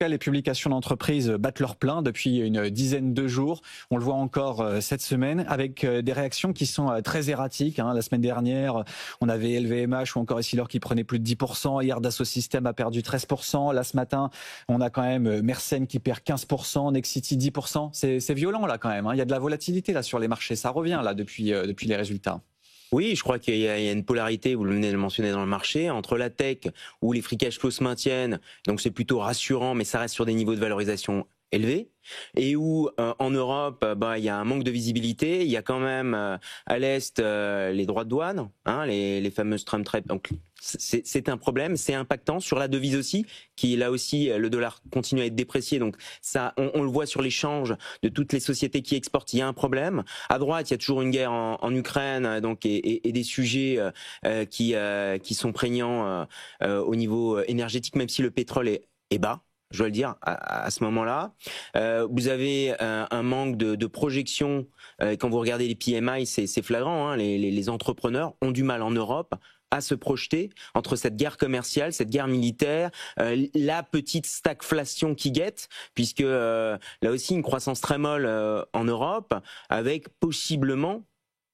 Les publications d'entreprises battent leur plein depuis une dizaine de jours. On le voit encore cette semaine avec des réactions qui sont très erratiques. La semaine dernière, on avait LVMH ou encore Essilor qui prenait plus de 10%. Hier, Dassault Systèmes a perdu 13%. Là, ce matin, on a quand même Mersen qui perd 15%, Nexity 10%. C'est violent là quand même. Il y a de la volatilité là sur les marchés. Ça revient là depuis les résultats. Oui, je crois qu'il y a une polarité, vous le venez de le mentionner dans le marché, entre la tech où les free cash flows se maintiennent, donc c'est plutôt rassurant, mais ça reste sur des niveaux de valorisation élevés, et où en Europe, il y a un manque de visibilité. Il y a quand même à l'est les droits de douane, les fameuses Trump trade. Donc c'est un problème, c'est impactant sur la devise aussi, qui là aussi le dollar continue à être déprécié. Donc ça, on le voit sur l'échange de toutes les sociétés qui exportent. Il y a un problème. À droite, il y a toujours une guerre en Ukraine, donc et des sujets qui sont prégnants au niveau énergétique, même si le pétrole est bas. Je dois le dire, à ce moment-là. Vous avez un manque de projection. Quand vous regardez les PMI, c'est flagrant. Les entrepreneurs ont du mal en Europe à se projeter entre cette guerre commerciale, cette guerre militaire, la petite stagflation qui guette, puisque là aussi une croissance très molle en Europe, avec possiblement,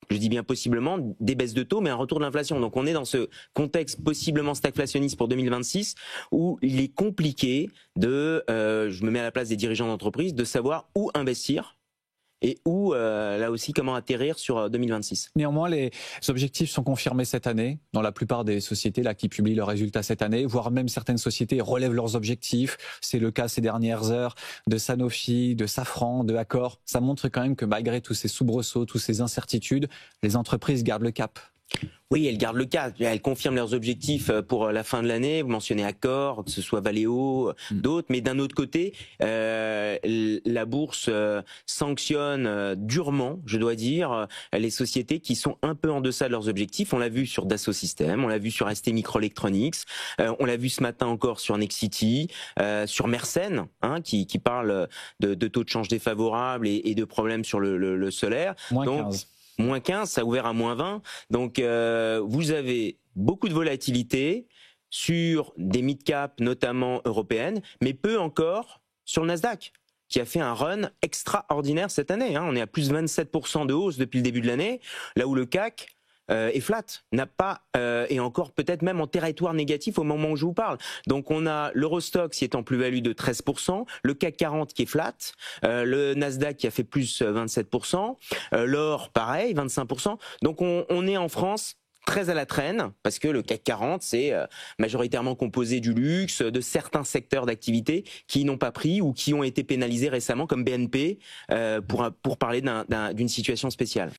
je dis bien possiblement, des baisses de taux, mais un retour de l'inflation. Donc on est dans ce contexte possiblement stagflationniste pour 2026, où il est compliqué je me mets à la place des dirigeants d'entreprise, de savoir où investir et où, là aussi, comment atterrir sur 2026. Néanmoins, les objectifs sont confirmés cette année dans la plupart des sociétés là qui publient leurs résultats cette année, voire même certaines sociétés relèvent leurs objectifs. C'est le cas ces dernières heures de Sanofi, de Safran, de Accor. Ça montre quand même que malgré tous ces soubresauts, toutes ces incertitudes, les entreprises gardent le cap. Oui, elles gardent le cap. Elles confirment leurs objectifs pour la fin de l'année. Vous mentionnez Accor, que ce soit Valeo, d'autres. Mais d'un autre côté, la bourse sanctionne durement, je dois dire, les sociétés qui sont un peu en deçà de leurs objectifs. On l'a vu sur Dassault Systèmes, on l'a vu sur ST Microelectronics, on l'a vu ce matin encore sur Nexity, sur Mersen, qui parle de taux de change défavorables et de problèmes sur le solaire. Moins Donc, 15. Moins 15, ça a ouvert à moins 20. Donc, vous avez beaucoup de volatilité sur des mid-cap, notamment européennes, mais peu encore sur le Nasdaq, qui a fait un run extraordinaire cette année. On est à plus de 27% de hausse depuis le début de l'année, là où le CAC est flat, n'a pas et encore peut-être même en territoire négatif au moment où je vous parle. Donc on a l'Eurostoxx qui est en plus-value de 13%, le CAC 40 qui est flat, le Nasdaq qui a fait plus 27%, l'or pareil 25%. Donc on est en France très à la traîne, parce que le CAC 40, c'est majoritairement composé du luxe, de certains secteurs d'activité qui n'ont pas pris ou qui ont été pénalisés récemment, comme BNP, pour parler d'une situation spéciale.